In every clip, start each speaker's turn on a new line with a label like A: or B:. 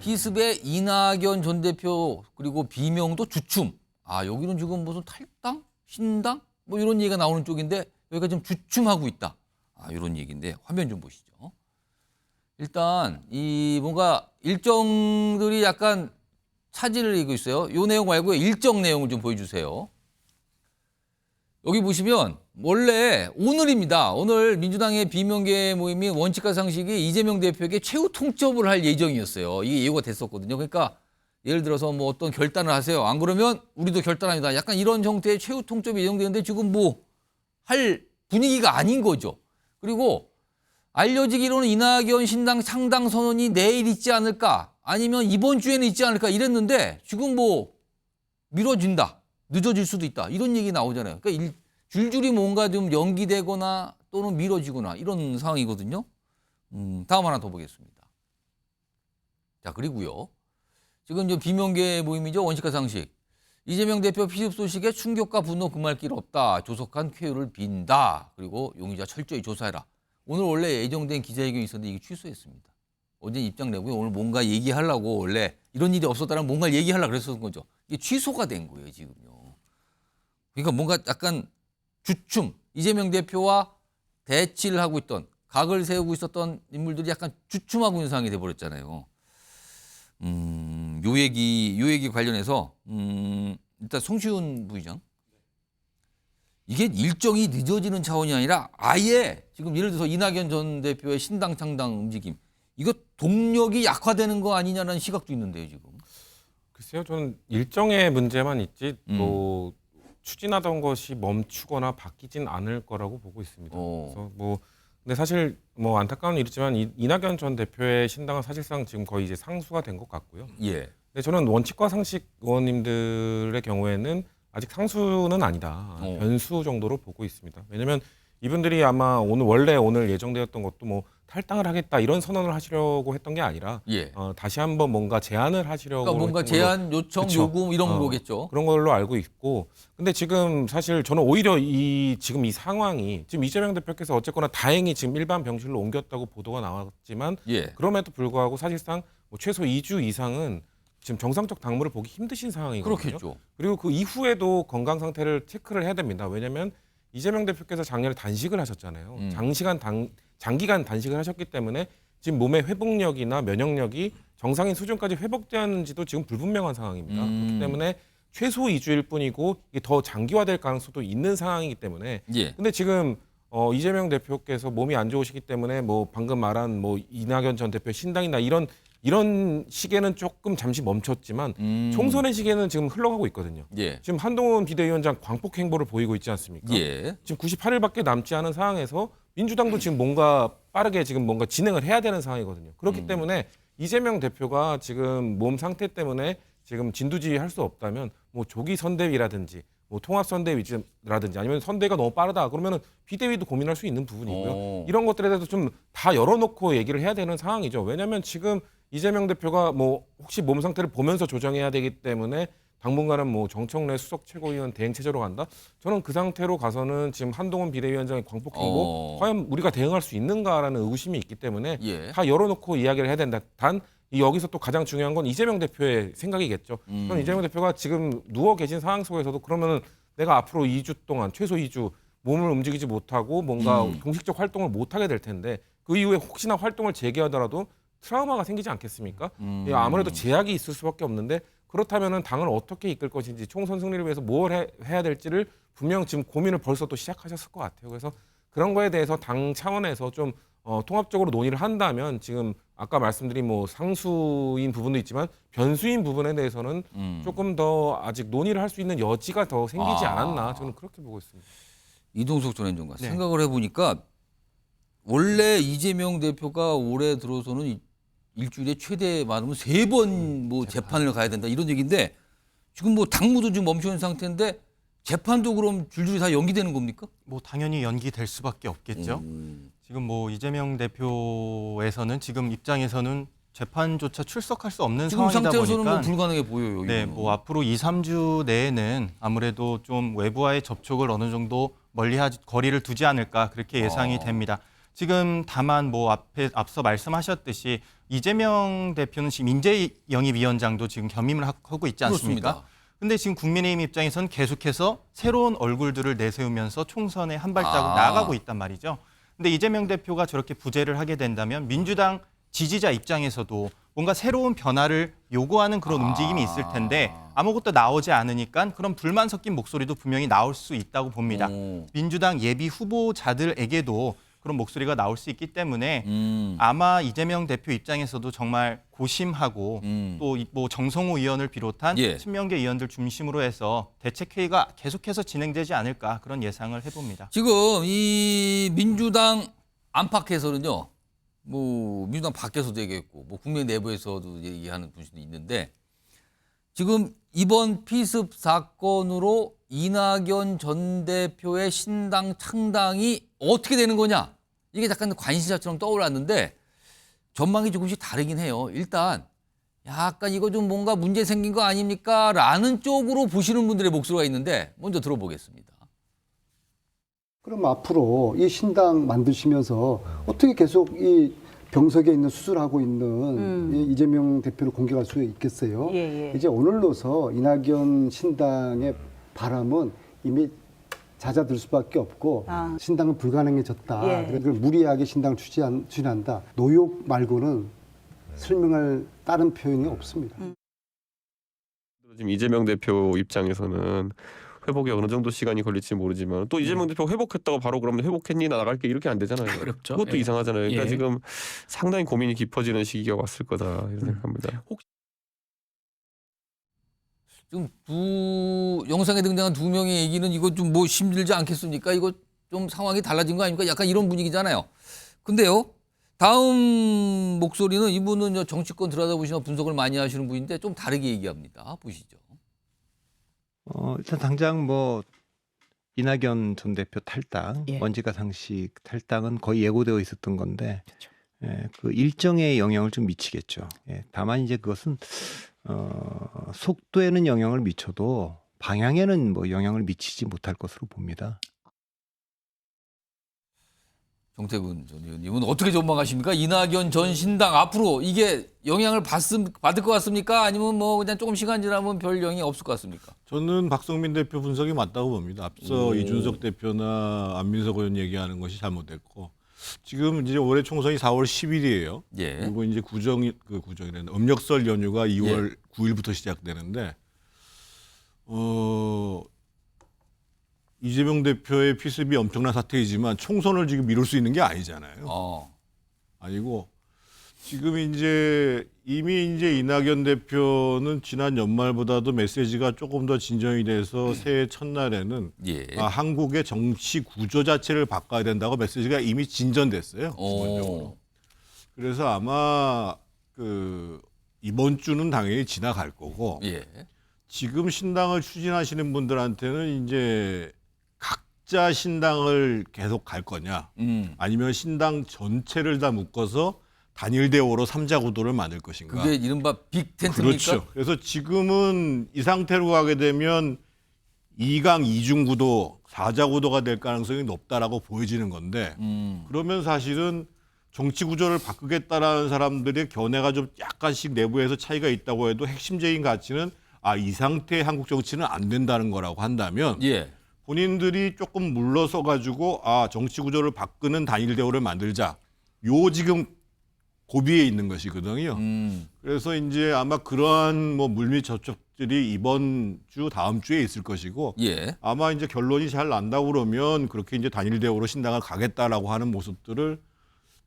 A: 기습의 이낙연 전 대표 그리고 비명도 주춤. 아, 여기는 지금 무슨 탈당? 신당? 뭐 이런 얘기가 나오는 쪽인데 여기가 지금 주춤하고 있다. 아, 이런 얘기인데 화면 좀 보시죠. 일단 이 뭔가 일정들이 약간 차질을 이고 있어요. 이 내용 말고 일정 내용을 좀 보여주세요. 여기 보시면 원래 오늘입니다. 오늘 민주당의 비명계 모임이 원칙과 상식이 이재명 대표에게 최후 통첩을 할 예정이었어요. 이게 예고가 됐었거든요. 그러니까 예를 들어서 뭐 어떤 결단을 하세요. 안 그러면 우리도 결단합니다. 약간 이런 형태의 최후 통첩이 예정되는데 지금 뭐 할 분위기가 아닌 거죠. 그리고 알려지기로는 이낙연 신당 창당 선언이 내일 있지 않을까 아니면 이번 주에는 있지 않을까 이랬는데 지금 뭐 미뤄진다. 늦어질 수도 있다. 이런 얘기 나오잖아요. 그러니까 줄줄이 뭔가 좀 연기되거나 또는 미뤄지거나 이런 상황이거든요. 다음 하나 더 보겠습니다. 자, 그리고요. 지금 이제 비명계 모임이죠. 원칙과 상식. 이재명 대표 피습 소식에 충격과 분노 금할 길 없다. 조속한 쾌유를 빈다. 그리고 용의자 철저히 조사해라. 오늘 원래 예정된 기자회견이 있었는데 이게 취소했습니다. 어제 입장 내고요. 오늘 뭔가 얘기하려고 원래 이런 일이 없었다면 뭔가 얘기하려고 그랬었던 거죠. 이게 취소가 된 거예요, 지금요. 그러니까 뭔가 약간 주춤, 이재명 대표와 대치를 하고 있던, 각을 세우고 있었던 인물들이 약간 주춤하고 있는 상황이 돼버렸잖아요. 요 얘기 관련해서, 일단 송시훈 부의장. 이게 일정이 늦어지는 차원이 아니라 아예 지금 예를 들어서 이낙연 전 대표의 신당 창당 움직임. 이거 동력이 약화되는 거 아니냐는 시각도 있는데요, 지금.
B: 글쎄요, 저는 일정의 문제만 있지 뭐 추진하던 것이 멈추거나 바뀌진 않을 거라고 보고 있습니다. 그래서 뭐 근데 사실 뭐 안타까운 일이지만 이낙연 전 대표의 신당은 사실상 지금 거의 이제 상수가 된 것 같고요.
A: 예.
B: 근데 저는 원칙과 상식 의원님들의 경우에는 아직 상수는 아니다. 변수 정도로 보고 있습니다. 왜냐하면 이분들이 아마 오늘 예정되었던 것도 뭐 탈당을 하겠다 이런 선언을 하시려고 했던 게 아니라
A: 예.
B: 다시 한번 뭔가 제안을 하시려고
A: 그러니까 뭔가
B: 했던 걸로,
A: 제안, 요청,
B: 그쵸.
A: 요구 이런 거겠죠.
B: 그런 걸로 알고 있고 근데 지금 사실 저는 오히려 지금 이 상황이 지금 이재명 대표께서 어쨌거나 다행히 지금 일반 병실로 옮겼다고 보도가 나왔지만
A: 예.
B: 그럼에도 불구하고 사실상 뭐 최소 2주 이상은 지금 정상적 당무를 보기 힘드신 상황이거든요.
A: 그렇겠죠.
B: 그리고 그 이후에도 건강 상태를 체크를 해야 됩니다. 왜냐하면 이재명 대표께서 작년에 단식을 하셨잖아요. 장기간 단식을 하셨기 때문에 지금 몸의 회복력이나 면역력이 정상인 수준까지 회복되었는지도 지금 불분명한 상황입니다. 그렇기 때문에 최소 2주일 뿐이고 이게 더 장기화될 가능성도 있는 상황이기 때문에
A: 예.
B: 근데 지금 이재명 대표께서 몸이 안 좋으시기 때문에 뭐 방금 말한 뭐 이낙연 전 대표 신당이나 이런 시기에는 조금 잠시 멈췄지만 총선의 시기에는 지금 흘러가고 있거든요.
A: 예.
B: 지금 한동훈 비대위원장 광폭 행보를 보이고 있지 않습니까?
A: 예.
B: 지금 98일밖에 남지 않은 상황에서 민주당도 지금 뭔가 빠르게 지금 뭔가 진행을 해야 되는 상황이거든요. 그렇기 때문에 이재명 대표가 지금 몸 상태 때문에 지금 진두지휘할 수 없다면 뭐 조기 선대위라든지 뭐 통합 선대위라든지 아니면 선대가 너무 빠르다 그러면은 비대위도 고민할 수 있는 부분이고요. 이런 것들에 대해서 좀 다 열어놓고 얘기를 해야 되는 상황이죠. 왜냐하면 지금 이재명 대표가 뭐 혹시 몸 상태를 보면서 조정해야 되기 때문에 당분간은 뭐 정청래 수석 최고위원 대행 체제로 간다. 저는 그 상태로 가서는 지금 한동훈 비대위원장의 광폭 행보 과연 우리가 대응할 수 있는가라는 의구심이 있기 때문에
A: 예.
B: 다 열어놓고 이야기를 해야 된다. 단 여기서 또 가장 중요한 건 이재명 대표의 생각이겠죠. 그럼 이재명 대표가 지금 누워 계신 상황 속에서도 그러면은 내가 앞으로 2주 동안 최소 2주 몸을 움직이지 못하고 뭔가 공식적 활동을 못하게 될 텐데 그 이후에 혹시나 활동을 재개하더라도 트라우마가 생기지 않겠습니까? 아무래도 제약이 있을 수밖에 없는데 그렇다면은 당을 어떻게 이끌 것인지 총선 승리를 위해서 뭘 해야 될지를 분명 지금 고민을 벌써 또 시작하셨을 것 같아요. 그래서 그런 거에 대해서 당 차원에서 좀 통합적으로 논의를 한다면 지금 아까 말씀드린 뭐 상수인 부분도 있지만 변수인 부분에 대해서는 조금 더 아직 논의를 할 수 있는 여지가 더 생기지 않았나 저는 그렇게 보고 있습니다.
A: 이동석 전 행정관
C: 네.
A: 생각을 해보니까 원래 이재명 대표가 올해 들어서는 일주일에 최대 많으면 3번 뭐 재판을 가야 된다 이런 얘기인데 지금 뭐 당무도 좀 멈춰있는 상태인데 재판도 그럼 줄줄이 다 연기되는 겁니까?
C: 뭐 당연히 연기될 수밖에 없겠죠. 지금 뭐 이재명 대표에서는 지금 입장에서는 재판조차 출석할 수 없는
A: 지금
C: 상황이다
A: 상태에서는
C: 보니까
A: 뭐 불가능해 보여요.
C: 네,
A: 이거는.
C: 뭐 앞으로 2, 3주 내에는 아무래도 좀 외부와의 접촉을 어느 정도 거리를 두지 않을까 그렇게 예상이 됩니다. 지금 다만 뭐 앞서 말씀하셨듯이 이재명 대표는 지금 인재영입위원장도 지금 겸임을 하고 있지 않습니까?
A: 그렇습니다.
C: 근데 지금 국민의힘 입장에서는 계속해서 새로운 얼굴들을 내세우면서 총선에 한 발자국 나아가고 있단 말이죠. 근데 이재명 대표가 저렇게 부재를 하게 된다면 민주당 지지자 입장에서도 뭔가 새로운 변화를 요구하는 그런 움직임이 있을 텐데 아무것도 나오지 않으니까 그런 불만 섞인 목소리도 분명히 나올 수 있다고 봅니다. 민주당 예비 후보자들에게도 그런 목소리가 나올 수 있기 때문에 아마 이재명 대표 입장에서도 정말 고심하고 또 뭐 정성호 의원을 비롯한
A: 예.
C: 친명계 의원들 중심으로 해서 대책회의가 계속해서 진행되지 않을까 그런 예상을 해봅니다.
A: 지금 이 민주당 안팎에서는요, 뭐 민주당 밖에서도 얘기했고, 뭐 국민 내부에서도 얘기하는 분들이 있는데, 지금 이번 피습 사건으로 이낙연 전 대표의 신당 창당이 어떻게 되는 거냐, 이게 약간 관심사처럼 떠올랐는데 전망이 조금씩 다르긴 해요. 일단 약간 이거 좀 뭔가 문제 생긴 거 아닙니까? 라는 쪽으로 보시는 분들의 목소리가 있는데 먼저 들어보겠습니다.
D: 그럼 앞으로 이 신당 만드시면서 어떻게 계속 이 병석에 있는 수술하고 있는 이 이재명 대표를 공격할 수 있겠어요?
E: 예, 예.
D: 이제 오늘로서 이낙연 신당의 바람은 이미 잦아들 수밖에 없고 신당은 불가능해졌다.
E: 예.
D: 그래서 무리하게 신당을 추진한다. 노욕 말고는 설명할 다른 표현이 없습니다.
F: 지금 이재명 대표 입장에서는 회복에 어느 정도 시간이 걸릴지 모르지만 또 이재명 대표 회복했다고 바로 그러면 회복했니 나 나갈게 이렇게 안 되잖아요.
A: 어렵죠.
F: 그것도
A: 예.
F: 이상하잖아요. 그러니까
A: 예.
F: 지금 상당히 고민이 깊어지는 시기가 왔을 거다 이런 생각합니다.
A: 지금 영상에 등장한 두 명의 얘기는 이거 좀 뭐 힘들지 않겠습니까? 이거 좀 상황이 달라진 거 아닙니까? 약간 이런 분위기잖아요. 근데요, 다음 목소리는 이분은 정치권 들여다보시면 분석을 많이 하시는 분인데 좀 다르게 얘기합니다. 보시죠.
G: 일단 당장 뭐 이낙연 전 대표 탈당,
E: 예.
G: 원지가 상식 탈당은 거의 예고되어 있었던 건데 예, 그 일정에 영향을 좀 미치겠죠. 예, 다만 이제 그것은 속도에는 영향을 미쳐도 방향에는 뭐 영향을 미치지 못할 것으로 봅니다.
A: 정태근 전 의원님은 어떻게 전망하십니까? 이낙연 전 신당 앞으로 이게 영향을 받을 것 같습니까? 아니면 뭐 그냥 조금 시간 지나면 별 영향이 없을 것 같습니까?
H: 저는 박성민 대표 분석이 맞다고 봅니다. 앞서 이준석 대표나 안민석 의원 얘기하는 것이 잘못됐고 지금 이제 올해 총선이 4월 10일이에요.
A: 예.
H: 그리고 이제 구정이라는 음력설 연휴가 2월 9일부터 시작되는데 이재명 대표의 피습이 엄청난 사태이지만 총선을 지금 미룰 수 있는 게 아니잖아요. 아니고 지금 이제 이미 이제 이낙연 대표는 지난 연말보다도 메시지가 조금 더 진정이 돼서 새해 첫날에는
A: 예.
H: 한국의 정치 구조 자체를 바꿔야 된다고 메시지가 이미 진전됐어요. 기본적으로. 그래서 아마 이번 주는 당연히 지나갈 거고
A: 예.
H: 지금 신당을 추진하시는 분들한테는 이제 각자 신당을 계속 갈 거냐 아니면 신당 전체를 다 묶어서 단일 대오로 3자 구도를 만들 것인가.
A: 그게 이른바 빅 텐트입니까?
H: 그렇죠. 그래서 지금은 이 상태로 가게 되면 2강 2중 구도, 4자 구도가 될 가능성이 높다라고 보여지는 건데 그러면 사실은 정치 구조를 바꾸겠다라는 사람들의 견해가 좀 약간씩 내부에서 차이가 있다고 해도 핵심적인 가치는 이 상태의 한국 정치는 안 된다는 거라고 한다면
A: 예.
H: 본인들이 조금 물러서 가지고 정치 구조를 바꾸는 단일 대오를 만들자. 요 지금 고비에 있는 것이거든요. 그래서 이제 아마 그러한 뭐 물밑 접촉들이 이번 주 다음 주에 있을 것이고
A: 예.
H: 아마 이제 결론이 잘 난다고 그러면 그렇게 이제 단일 대오로 신당을 가겠다라고 하는 모습들을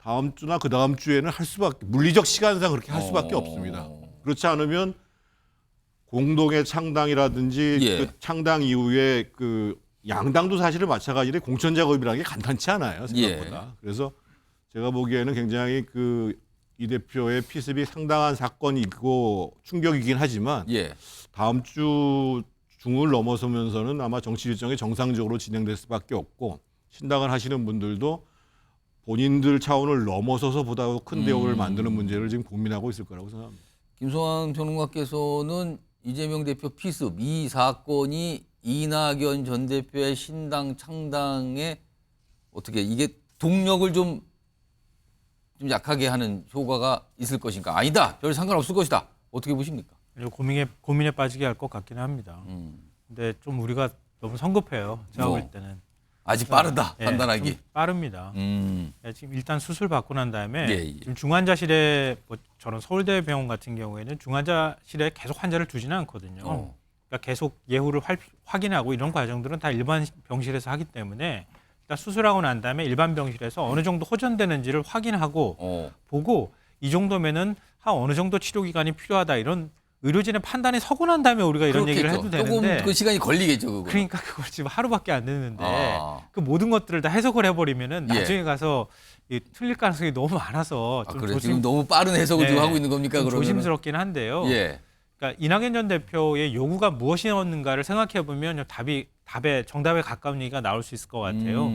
H: 다음 주나 그 다음 주에는 할 수밖에 물리적 시간상 그렇게 할 수밖에 없습니다. 그렇지 않으면 공동의 창당이라든지
A: 예.
H: 그 창당 이후에 그 양당도 사실은 마찬가지로 공천 작업이라는 게 간단치 않아요 생각보다. 그래서 제가 보기에는 굉장히 이 대표의 피습이 상당한 사건이고 충격이긴 하지만
A: 예.
H: 다음 주 중을 넘어서면서는 아마 정치 일정이 정상적으로 진행될 수밖에 없고 신당을 하시는 분들도 본인들 차원을 넘어서서 보다 큰 대우를 만드는 문제를 지금 고민하고 있을 거라고 생각합니다.
A: 김성환 평론가께서는 이재명 대표 피습 이 사건이 이낙연 전 대표의 신당 창당에 어떻게 이게 동력을 좀 좀 약하게 하는 효과가 있을 것인가? 아니다. 별 상관없을 것이다. 어떻게 보십니까?
E: 고민에 빠지게 할 것 같기는 합니다. 근데 좀 우리가 너무 성급해요. 제가
A: 뭐,
E: 볼 때는.
A: 아직 빠르다.
E: 예,
A: 판단하기.
E: 좀 빠릅니다. 예, 지금 일단 수술 받고 난 다음에
A: 예, 예.
E: 지금 중환자실에 저는 서울대병원 같은 경우에는 중환자실에 계속 환자를 두지는 않거든요. 그러니까 계속 예후를 확인하고 이런 과정들은 다 일반 병실에서 하기 때문에 일단 수술하고 난 다음에 일반 병실에서 어느 정도 호전되는지를 확인하고 보고 이 정도면은 한 어느 정도 치료 기간이 필요하다 이런 의료진의 판단이 서고 난 다음에 우리가 이런
A: 그렇겠죠.
E: 얘기를 해도 되는데
A: 조금 그 시간이 걸리겠죠. 그거.
E: 그러니까 그걸 지금 하루밖에 안 됐는데
A: 아.
E: 그 모든 것들을 다 해석을 해버리면은
A: 예.
E: 나중에 가서 틀릴 가능성이 너무 많아서
A: 아,
E: 좀
A: 그래 지금 너무 빠른 해석을
E: 네.
A: 지금 하고 있는 겁니까?
E: 좀
A: 그러면
E: 조심스럽긴 한데요.
A: 예.
E: 그러니까 이낙연 전 대표의 요구가 무엇이었는가를 생각해 보면 정답에 가까운 얘기가 나올 수 있을 것 같아요.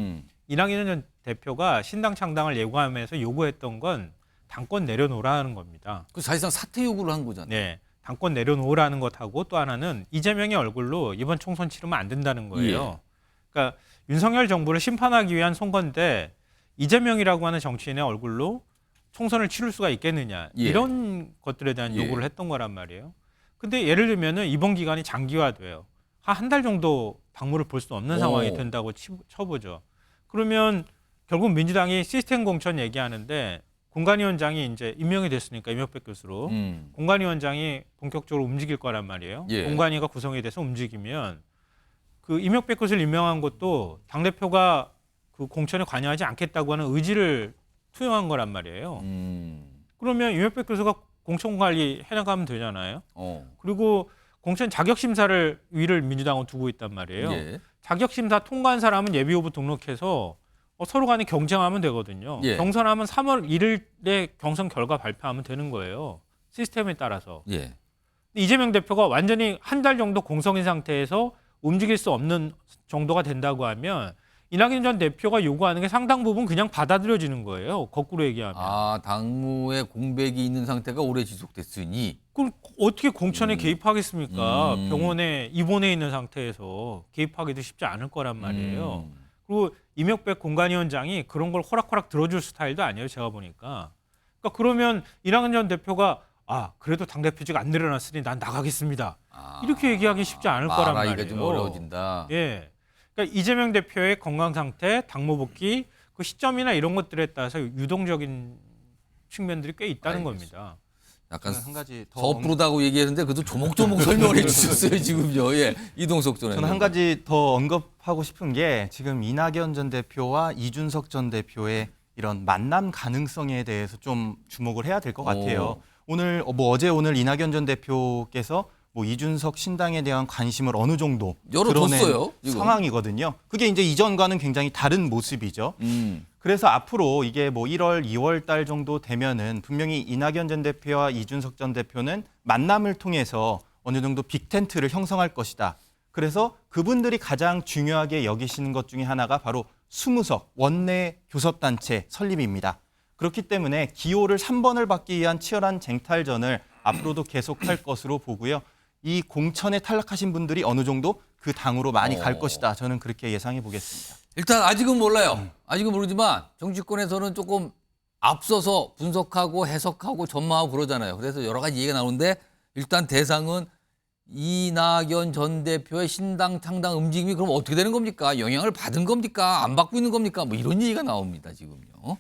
E: 이낙연 전 대표가 신당 창당을 예고하면서 요구했던 건 당권 내려놓으라는 겁니다.
A: 그 사실상 사퇴 요구를 한 거잖아요.
E: 네, 당권 내려놓으라는 것하고 또 하나는 이재명의 얼굴로 이번 총선 치르면 안 된다는 거예요. 그러니까 윤석열 정부를 심판하기 위한 선거인데 이재명이라고 하는 정치인의 얼굴로 총선을 치를 수가 있겠느냐
A: 예.
E: 이런 것들에 대한
A: 예.
E: 요구를 했던 거란 말이에요. 근데 예를 들면은 이번 기간이 장기화돼요. 한 달 정도 당무를 볼 수 없는
A: 오.
E: 상황이 된다고 쳐보죠. 그러면 결국 민주당이 시스템 공천 얘기하는데 공관위원장이 이제 임명이 됐으니까 이명박 교수로 공관위원장이 본격적으로 움직일 거란 말이에요.
A: 예.
E: 공관위가 구성이 돼서 움직이면 그 이명박 교수를 임명한 것도 당대표가 그 공천에 관여하지 않겠다고 하는 의지를 투영한 거란 말이에요. 그러면 이명박 교수가 공천 관리 해나가면 되잖아요. 그리고 공천 자격 심사를 위를 민주당은 두고 있단 말이에요.
A: 예.
E: 자격 심사 통과한 사람은 예비 후보 등록해서 서로 간에 경쟁하면 되거든요.
A: 예.
E: 경선하면 3월 1일에 경선 결과 발표하면 되는 거예요. 시스템에 따라서.
A: 예.
E: 이재명 대표가 완전히 한 달 정도 공석인 상태에서 움직일 수 없는 정도가 된다고 하면 이낙연 전 대표가 요구하는 게 상당 부분 그냥 받아들여지는 거예요. 거꾸로 얘기하면.
A: 아, 당무에 공백이 있는 상태가 오래 지속됐으니
E: 그럼 어떻게 공천에 개입하겠습니까?
A: 음.
E: 병원에 입원해 있는 상태에서 개입하기도 쉽지 않을 거란 말이에요. 그리고 이명박 공관위원장이 그런 걸 호락호락 들어줄 스타일도 아니에요. 제가 보니까. 그러니까 그러면 이낙연 전 대표가 그래도 당대표직 안 내려놨으니 난 나가겠습니다. 이렇게 얘기하기 쉽지 않을 거란 말이에요.
A: 말하기가 좀 어려워진다.
E: 예. 그러니까 이재명 대표의 건강 상태, 당무 복귀, 그 시점이나 이런 것들에 따라서 유동적인 측면들이 꽤 있다는
A: 알겠습니다.
E: 겁니다.
A: 약간
C: 저는 한 가지 더
A: 섣부르다고 얘기했는데 그래도 조목조목 설명을 해주셨어요 지금요. 예, 이동석 전에.
C: 저는 한 가지 더 언급하고 싶은 게 지금 이낙연 전 대표와 이준석 전 대표의 이런 만남 가능성에 대해서 좀 주목을 해야 될 것 같아요. 오늘 어제 이낙연 전 대표께서 이준석 신당에 대한 관심을 어느 정도
A: 열어뒀어요, 지금.
C: 상황이거든요. 그게 이제 이전과는 굉장히 다른 모습이죠. 그래서 앞으로 이게 1월, 2월 달 정도 되면은 분명히 이낙연 전 대표와 이준석 전 대표는 만남을 통해서 어느 정도 빅텐트를 형성할 것이다. 그래서 그분들이 가장 중요하게 여기시는 것 중에 하나가 바로 20석 원내 교섭단체 설립입니다. 그렇기 때문에 기호를 3번을 받기 위한 치열한 쟁탈전을 앞으로도 계속할 것으로 보고요. 이 공천에 탈락하신 분들이 어느 정도 그 당으로 많이 갈 것이다. 저는 그렇게 예상해 보겠습니다.
A: 일단 아직은 몰라요. 아직은 모르지만 정치권에서는 조금 앞서서 분석하고 해석하고 전망하고 그러잖아요. 그래서 여러 가지 얘기가 나오는데 일단 대상은 이낙연 전 대표의 신당 창당 움직임이 그럼 어떻게 되는 겁니까? 영향을 받은 겁니까? 안 받고 있는 겁니까? 이런 얘기가 나옵니다, 지금요.